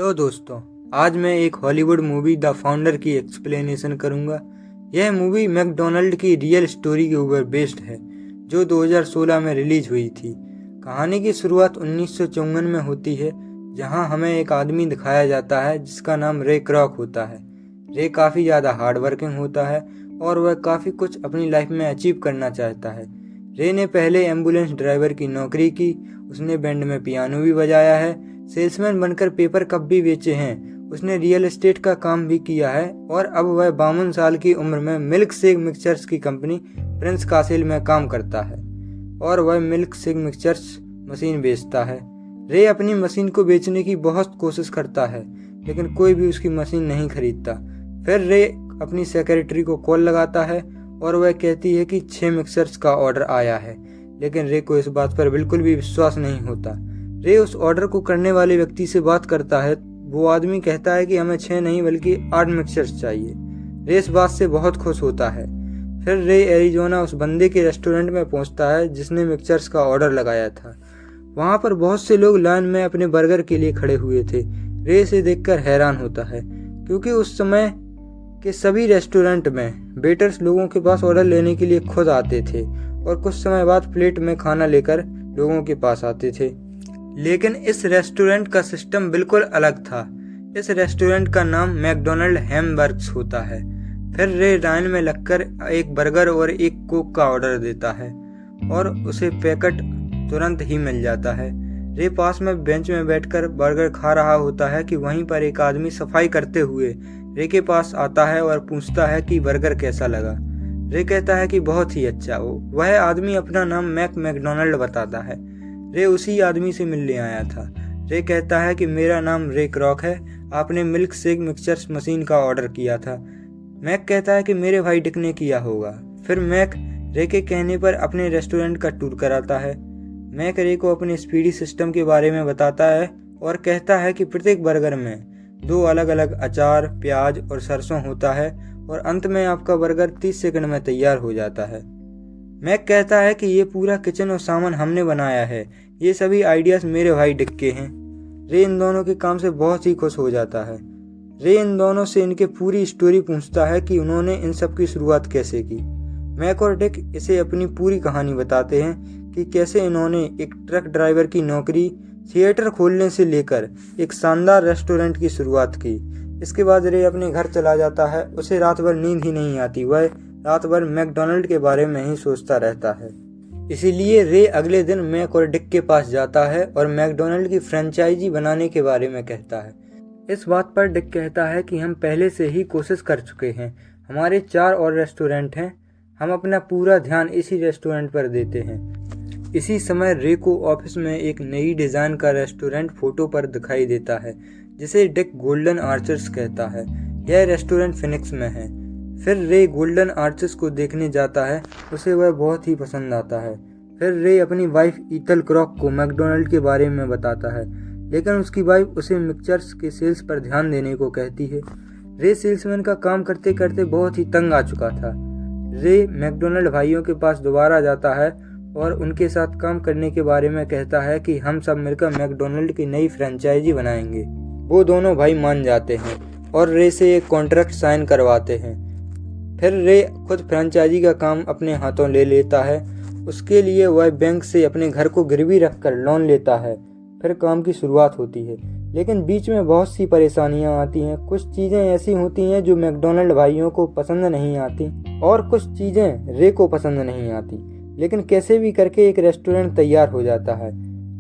तो दोस्तों, आज मैं एक हॉलीवुड मूवी द फाउंडर की एक्सप्लेनेशन करूंगा। यह मूवी मैकडोनाल्ड की रियल स्टोरी के ऊपर बेस्ड है, जो 2016 में रिलीज हुई थी। कहानी की शुरुआत 1954 में होती है, जहां हमें एक आदमी दिखाया जाता है जिसका नाम रे क्रॉक होता है। रे काफ़ी ज़्यादा हार्ड वर्किंग होता है और वह काफ़ी कुछ अपनी लाइफ में अचीव करना चाहता है। रे ने पहले एम्बुलेंस ड्राइवर की नौकरी की, उसने बैंड में पियानो भी बजाया है, सेल्समैन बनकर पेपर कप भी बेचे हैं, उसने रियल एस्टेट का काम भी किया है और अब वह 52 साल की उम्र में मिल्क शेक मिक्सचर्स की कंपनी प्रिंस कासिल में काम करता है और वह मिल्क शेक मिक्सचर्स मशीन बेचता है। रे अपनी मशीन को बेचने की बहुत कोशिश करता है, लेकिन कोई भी उसकी मशीन नहीं खरीदता। फिर रे अपनी सेक्रेटरी को कॉल लगाता है और वह कहती है कि 6 मिक्सचर्स का ऑर्डर आया है, लेकिन रे को इस बात पर बिल्कुल भी विश्वास नहीं होता। रे उस ऑर्डर को करने वाले व्यक्ति से बात करता है। वो आदमी कहता है कि हमें 6 नहीं बल्कि 8 मिक्सचर्स चाहिए। रे इस बात से बहुत खुश होता है। फिर रे एरिजोना उस बंदे के रेस्टोरेंट में पहुंचता है जिसने मिक्सचर्स का ऑर्डर लगाया था। वहां पर बहुत से लोग लाइन में अपने बर्गर के लिए खड़े हुए थे। रे इसे देखकर हैरान होता है, क्योंकि उस समय के सभी रेस्टोरेंट में वेटर्स लोगों के पास ऑर्डर लेने के लिए खुद आते थे और कुछ समय बाद प्लेट में खाना लेकर लोगों के पास आते थे। लेकिन इस रेस्टोरेंट का सिस्टम बिल्कुल अलग था। इस रेस्टोरेंट का नाम मैकडोनाल्ड हैमबर्ग्स होता है। फिर रे लाइन में लगकर एक बर्गर और एक कोक का ऑर्डर देता है और उसे पैकेट तुरंत ही मिल जाता है। रे पास में बेंच में बैठकर बर्गर खा रहा होता है कि वहीं पर एक आदमी सफाई करते हुए रे के पास आता है और पूछता है कि बर्गर कैसा लगा। रे कहता है कि बहुत ही अच्छा हो। वह आदमी अपना नाम मैकडोनाल्ड बताता है। रे उसी आदमी से मिलने आया था। रे कहता है कि मेरा नाम रे क्रॉक है, आपने मिल्क शेक मिक्सचर्स मशीन का ऑर्डर किया था। मैक कहता है कि मेरे भाई डिक ने किया होगा। फिर मैक रे के कहने पर अपने रेस्टोरेंट का टूर कराता है। मैक रे को अपने स्पीडी सिस्टम के बारे में बताता है और कहता है कि प्रत्येक बर्गर में 2 अलग अलग अचार, प्याज और सरसों होता है और अंत में आपका बर्गर 30 सेकंड में तैयार हो जाता है। मैक कहता है कि ये पूरा किचन और सामान हमने बनाया है, ये सभी आइडियाज मेरे भाई डिक के हैं। रे इन दोनों के काम से बहुत ही खुश हो जाता है। रे इन दोनों से इनके पूरी स्टोरी पूछता है कि उन्होंने इन सब की शुरुआत कैसे की। मैक और डिक इसे अपनी पूरी कहानी बताते हैं कि कैसे इन्होंने एक ट्रक ड्राइवर की नौकरी, थिएटर खोलने से लेकर एक शानदार रेस्टोरेंट की शुरुआत की। इसके बाद रे अपने घर चला जाता है। उसे रात भर नींद ही नहीं आती। वह रात भर मैकडोनाल्ड के बारे में ही सोचता रहता है। इसीलिए रे अगले दिन मैक और डिक के पास जाता है और मैकडोनाल्ड की फ्रेंचाइजी बनाने के बारे में कहता है। इस बात पर डिक कहता है कि हम पहले से ही कोशिश कर चुके हैं, हमारे 4 और रेस्टोरेंट हैं, हम अपना पूरा ध्यान इसी रेस्टोरेंट पर देते हैं। इसी समय रे को ऑफिस में एक नई डिजाइन का रेस्टोरेंट फोटो पर दिखाई देता है, जिसे डिक गोल्डन आर्चर्स कहता है। यह रेस्टोरेंट फिनिक्स में है। फिर रे गोल्डन आर्चर्स को देखने जाता है, उसे वह बहुत ही पसंद आता है। फिर रे अपनी वाइफ ईथल क्रॉक को मैकडोनाल्ड के बारे में बताता है, लेकिन उसकी वाइफ उसे मिक्सचर्स के सेल्स पर ध्यान देने को कहती है। रे सेल्समैन का काम करते करते बहुत ही तंग आ चुका था। रे मैकडोनाल्ड भाइयों के पास दोबारा जाता है और उनके साथ काम करने के बारे में कहता है कि हम सब मिलकर मैकडोनाल्ड की नई फ्रेंचाइजी बनाएंगे। वो दोनों भाई मान जाते हैं और रे से एक कॉन्ट्रैक्ट साइन करवाते हैं। फिर रे खुद फ्रेंचाइजी का काम अपने हाथों ले लेता है। उसके लिए वह बैंक से अपने घर को गिरवी रखकर लोन लेता है। फिर काम की शुरुआत होती है, लेकिन बीच में बहुत सी परेशानियां आती हैं। कुछ चीज़ें ऐसी होती हैं जो मैकडोनाल्ड भाइयों को पसंद नहीं आती और कुछ चीज़ें रे को पसंद नहीं आती, लेकिन कैसे भी करके एक रेस्टोरेंट तैयार हो जाता है।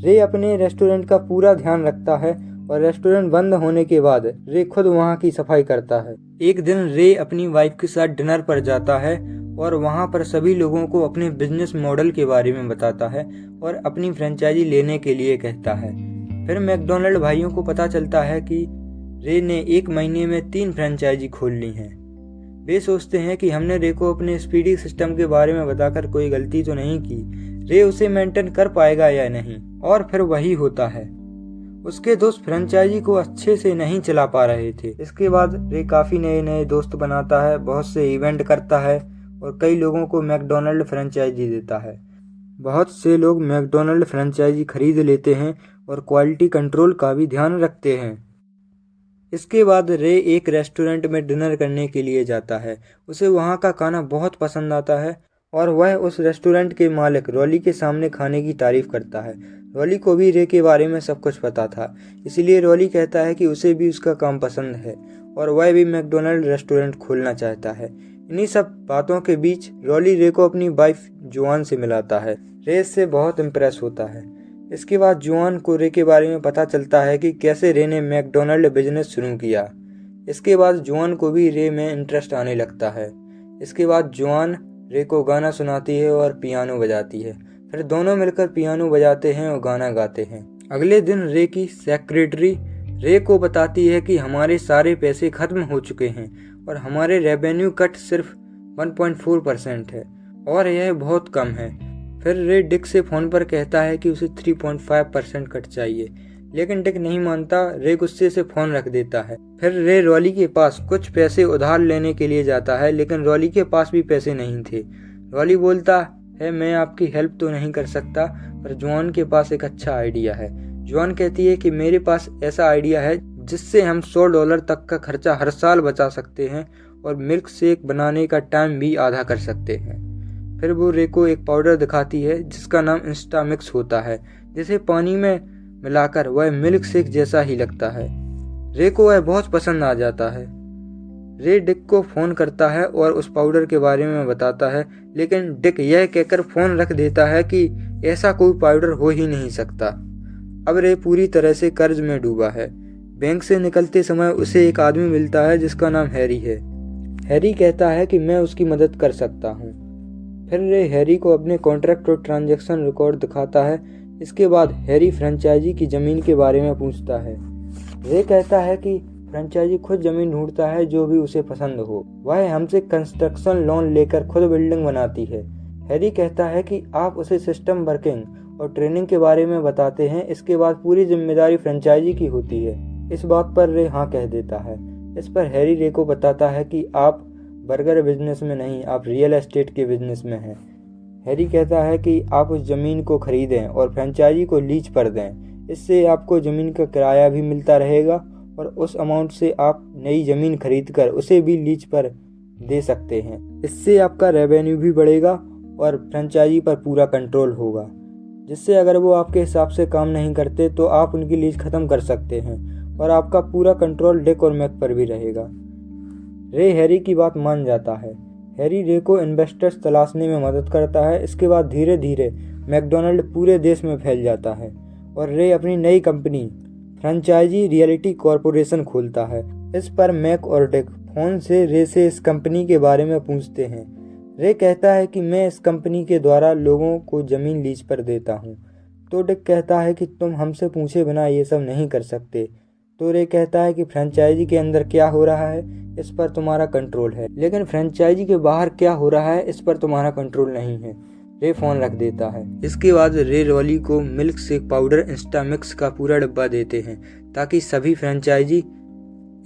रे अपने रेस्टोरेंट का पूरा ध्यान रखता है और रेस्टोरेंट बंद होने के बाद रे खुद वहाँ की सफाई करता है। एक दिन रे अपनी वाइफ के साथ डिनर पर जाता है और वहाँ पर सभी लोगों को अपने बिजनेस मॉडल के बारे में बताता है और अपनी फ्रेंचाइजी लेने के लिए कहता है। फिर मैकडोनाल्ड भाइयों को पता चलता है कि रे ने 1 महीने में 3 फ्रेंचाइजी खोल ली हैं। वे सोचते हैं कि हमने रे को अपने स्पीडी सिस्टम के बारे में बताकर कोई गलती तो नहीं की, रे उसे मेंटेन कर पाएगा या नहीं। और फिर वही होता है। उसके दोस्त फ्रेंचाइजी को अच्छे से नहीं चला पा रहे थे। इसके बाद रे काफ़ी नए नए दोस्त बनाता है, बहुत से इवेंट करता है और कई लोगों को मैकडोनाल्ड फ्रेंचाइजी देता है। बहुत से लोग मैकडोनाल्ड फ्रेंचाइजी खरीद लेते हैं और क्वालिटी कंट्रोल का भी ध्यान रखते हैं। इसके बाद रे एक रेस्टोरेंट में डिनर करने के लिए जाता है। उसे वहाँ का खाना बहुत पसंद आता है और वह उस रेस्टोरेंट के मालिक रॉली के सामने खाने की तारीफ करता है। रॉली को भी रे के बारे में सब कुछ पता था, इसलिए रॉली कहता है कि उसे भी उसका काम पसंद है और वह भी मैकडोनल्ड रेस्टोरेंट खोलना चाहता है। इन्हीं सब बातों के बीच रॉली रे को अपनी वाइफ जोआन से मिलाता है। रे इससे बहुत इम्प्रेस होता है। इसके बाद जोआन को रे के बारे में पता चलता है कि कैसे रे ने मैकडोनल्ड बिजनेस शुरू किया। इसके बाद जोआन को भी रे में इंटरेस्ट आने लगता है। इसके बाद जोआन रे को गाना सुनाती है और पियानो बजाती है। फिर दोनों मिलकर पियानो बजाते हैं और गाना गाते हैं। अगले दिन रे की सेक्रेटरी रे को बताती है कि हमारे सारे पैसे खत्म हो चुके हैं और हमारे रेवेन्यू कट सिर्फ 1.4% है और यह बहुत कम है। फिर रे डिक से फ़ोन पर कहता है कि उसे 3.5% कट चाहिए, लेकिन डिक नहीं मानता। रे गुस्से से फ़ोन रख देता है। फिर रे रॉली के पास कुछ पैसे उधार लेने के लिए जाता है, लेकिन रॉली के पास भी पैसे नहीं थे। रॉली बोलता है, मैं आपकी हेल्प तो नहीं कर सकता, पर जोआन के पास एक अच्छा आइडिया है। जोआन कहती है कि मेरे पास ऐसा आइडिया है जिससे हम $100 तक का खर्चा हर साल बचा सकते हैं और मिल्क शेक बनाने का टाइम भी आधा कर सकते हैं। फिर वो रे को एक पाउडर दिखाती है जिसका नाम इंस्टामिक्स होता है, जिसे पानी में मिलाकर वह मिल्क शेक जैसा ही लगता है। रे को वह बहुत पसंद आ जाता है। रे डिक को फ़ोन करता है और उस पाउडर के बारे में बताता है, लेकिन डिक यह कहकर फ़ोन रख देता है कि ऐसा कोई पाउडर हो ही नहीं सकता। अब रे पूरी तरह से कर्ज में डूबा है। बैंक से निकलते समय उसे एक आदमी मिलता है जिसका नाम हैरी है। हैरी कहता है कि मैं उसकी मदद कर सकता हूँ। फिर रे हैरी को अपने कॉन्ट्रैक्ट और ट्रांजैक्शन रिकॉर्ड दिखाता है। इसके बाद हैरी फ्रेंचाइजी की ज़मीन के बारे में पूछता है। रे कहता है कि फ्रेंचाइजी खुद ज़मीन ढूंढता है जो भी उसे पसंद हो। वह हमसे कंस्ट्रक्शन लोन लेकर खुद बिल्डिंग बनाती है। हैरी कहता है कि आप उसे सिस्टम वर्किंग और ट्रेनिंग के बारे में बताते हैं। इसके बाद पूरी जिम्मेदारी फ्रेंचाइजी की होती है। इस बात पर रे हाँ कह देता है। इस पर हैरी रे को बताता है कि आप बर्गर बिजनेस में नहीं, आप रियल एस्टेट के बिजनेस में हैं। हैरी कहता है कि आप उस ज़मीन को खरीदें और फ्रेंचाइजी को लीज पर दें। इससे आपको ज़मीन का किराया भी मिलता रहेगा और उस अमाउंट से आप नई ज़मीन खरीदकर उसे भी लीज पर दे सकते हैं। इससे आपका रेवेन्यू भी बढ़ेगा और फ्रेंचाइजी पर पूरा कंट्रोल होगा, जिससे अगर वो आपके हिसाब से काम नहीं करते तो आप उनकी लीज ख़त्म कर सकते हैं और आपका पूरा कंट्रोल डिक और मैक पर भी रहेगा। रे हैरी की बात मान जाता है। हैरी रे को इन्वेस्टर्स तलाशने में मदद करता है। इसके बाद धीरे धीरे मैकडोनल्ड पूरे देश में फैल जाता है और रे अपनी नई कंपनी फ्रेंचाइजी रियलिटी कॉरपोरेशन खोलता है। इस पर मैक और डिक फ़ोन से रे से इस कंपनी के बारे में पूछते हैं। रे कहता है कि मैं इस कंपनी के द्वारा लोगों को ज़मीन लीज पर देता हूँ। तो डिक कहता है कि तुम हमसे पूछे बिना ये सब नहीं कर सकते। तो रे कहता है कि फ्रेंचाइजी के अंदर क्या हो रहा है इस पर तुम्हारा कंट्रोल है, लेकिन फ्रेंचाइजी के बाहर क्या हो रहा है इस पर तुम्हारा कंट्रोल नहीं है। रे फ़ोन रख देता है। इसके बाद रे रॉली को मिल्क शेक पाउडर इंस्टामिक्स का पूरा डब्बा देते हैं ताकि सभी फ्रेंचाइजी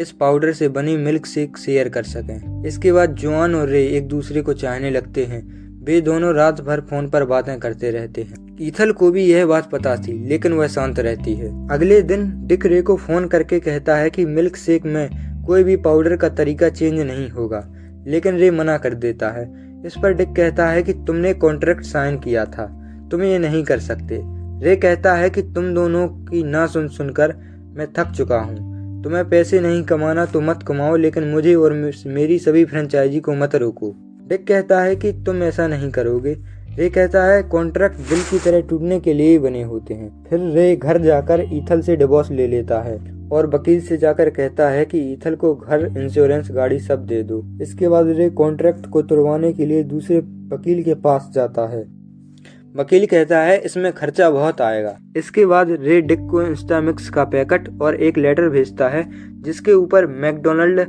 इस पाउडर से बनी मिल्क शेक शेयर कर सकें। इसके बाद जोआन और रे एक दूसरे को चाहने लगते हैं। वे दोनों रात भर फ़ोन पर बातें करते रहते हैं। ईथल को भी यह बात पता थी, लेकिन वह शांत रहती है। अगले दिन डिक रे को फ़ोन करके कहता है कि मिल्क शेक में कोई भी पाउडर का तरीका चेंज नहीं होगा, लेकिन रे मना कर देता है। इस पर डिक कहता है कि तुमने कॉन्ट्रैक्ट साइन किया था, तुम ये नहीं कर सकते। रे कहता है कि तुम दोनों की ना सुनकर मैं थक चुका हूँ। तुम्हें पैसे नहीं कमाना तो मत कमाओ, लेकिन मुझे और मेरी सभी फ्रेंचाइजी को मत रोको। डिक कहता है कि तुम ऐसा नहीं करोगे। रे कहता है कॉन्ट्रैक्ट दिल की तरह टूटने के लिए ही बने होते हैं। फिर रे घर जाकर ईथल से डिवोर्स ले लेता है और वकील से जाकर कहता है कि ईथल को घर, इंश्योरेंस, गाड़ी सब दे दो। इसके बाद रे कॉन्ट्रैक्ट को तुड़वाने के लिए दूसरे वकील के पास जाता है। वकील कहता है इसमें खर्चा बहुत आएगा। इसके बाद रे डिक को इंस्टामिक्स का पैकेट और एक लेटर भेजता है जिसके ऊपर मैकडोनल्ड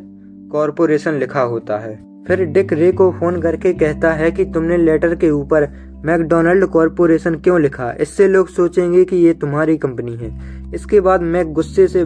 कॉरपोरेशन लिखा होता है। फिर डिक रे को फ़ोन करके कहता है कि तुमने लेटर के ऊपर मैकडोनल्ड कॉरपोरेशन क्यों लिखा, इससे लोग सोचेंगे कि ये तुम्हारी कंपनी है। इसके बाद मैक गुस्से से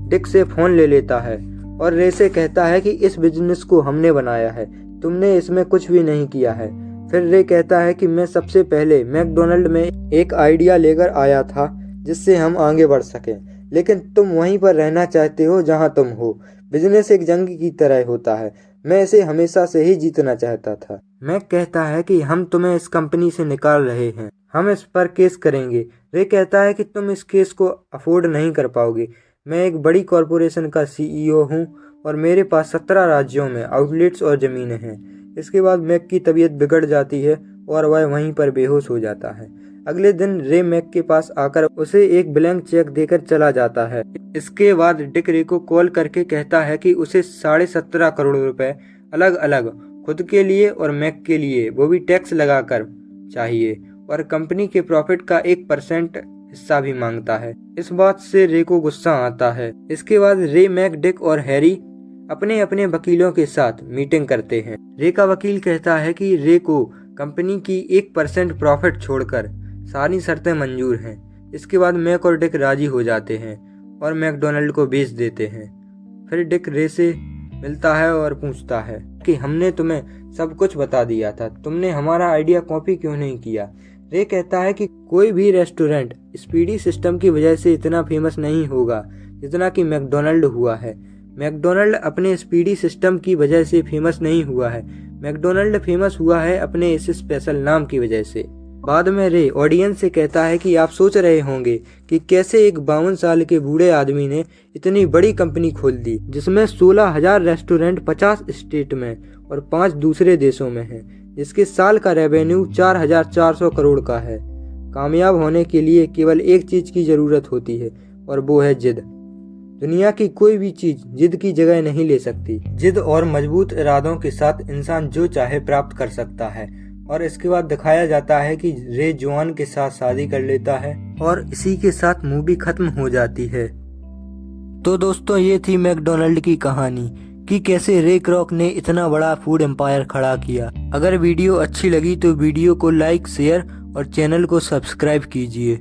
डिक से फ़ोन ले लेता है और रे से कहता है कि इस बिजनेस को हमने बनाया है, तुमने इसमें कुछ भी नहीं किया है। फिर रे कहता है कि मैं सबसे पहले मैकडोनल्ड में एक आइडिया लेकर आया था जिससे हम आगे बढ़ सकें। लेकिन तुम वहीं पर रहना चाहते हो जहां तुम हो। बिजनेस एक जंग की तरह होता है, मैं इसे हमेशा से ही जीतना चाहता था। मैक कहता है कि हम तुम्हें इस कंपनी से निकाल रहे हैं, हम इस पर केस करेंगे। रे कहता है कि तुम इस केस को अफोर्ड नहीं कर पाओगे, मैं एक बड़ी कॉरपोरेशन का CEO हूँ और मेरे पास 17 राज्यों में आउटलेट्स और ज़मीनें हैं। इसके बाद मैक की तबीयत बिगड़ जाती है और वह वहीं पर बेहोश हो जाता है। अगले दिन रे मैक के पास आकर उसे एक ब्लैंक चेक देकर चला जाता है। इसके बाद डिक रे को कॉल करके कहता है कि उसे 17.5 करोड़ रुपए अलग अलग खुद के लिए और मैक के लिए, वो भी टैक्स लगाकर चाहिए, और कंपनी के प्रॉफिट का 1% हिस्सा भी मांगता है। इस बात से रे को गुस्सा आता है। इसके बाद रे, मैक, डिक और हैरी अपने अपने वकीलों के साथ मीटिंग करते हैं। रे का वकील कहता है कि रे को कंपनी की 1% प्रॉफिट छोड़कर सारी शर्तें मंजूर हैं। इसके बाद मैक और डिक राजी हो जाते हैं और मैकडोनाल्ड को बेच देते हैं। फिर डिक रे से मिलता है और पूछता है कि हमने तुम्हें सब कुछ बता दिया था, तुमने हमारा आइडिया कॉपी क्यों नहीं किया। रे कहता है कि कोई भी रेस्टोरेंट स्पीडी सिस्टम की वजह से इतना फेमस नहीं होगा जितना कि मैकडोनाल्ड हुआ है। मैकडोनाल्ड अपने स्पीडी सिस्टम की वजह से फेमस नहीं हुआ है, मैकडोनाल्ड फेमस हुआ है अपने इस स्पेशल नाम की वजह से। बाद में रे ऑडियंस से कहता है कि आप सोच रहे होंगे कि कैसे एक 52 साल के बूढ़े आदमी ने इतनी बड़ी कंपनी खोल दी जिसमें 16,000 रेस्टोरेंट 50 स्टेट में और 5 दूसरे देशों में हैं, जिसके साल का रेवेन्यू 4,400 करोड़ का है। कामयाब होने के लिए केवल एक चीज की जरूरत होती है और वो है जिद। दुनिया की कोई भी चीज जिद की जगह नहीं ले सकती। जिद और मजबूत इरादों के साथ इंसान जो चाहे प्राप्त कर सकता है। और इसके बाद दिखाया जाता है कि रे जोआन के साथ शादी कर लेता है और इसी के साथ मूवी खत्म हो जाती है। तो दोस्तों, ये थी मैकडोनाल्ड की कहानी कि कैसे रे क्रोक ने इतना बड़ा फूड एम्पायर खड़ा किया। अगर वीडियो अच्छी लगी तो वीडियो को लाइक, शेयर और चैनल को सब्सक्राइब कीजिए।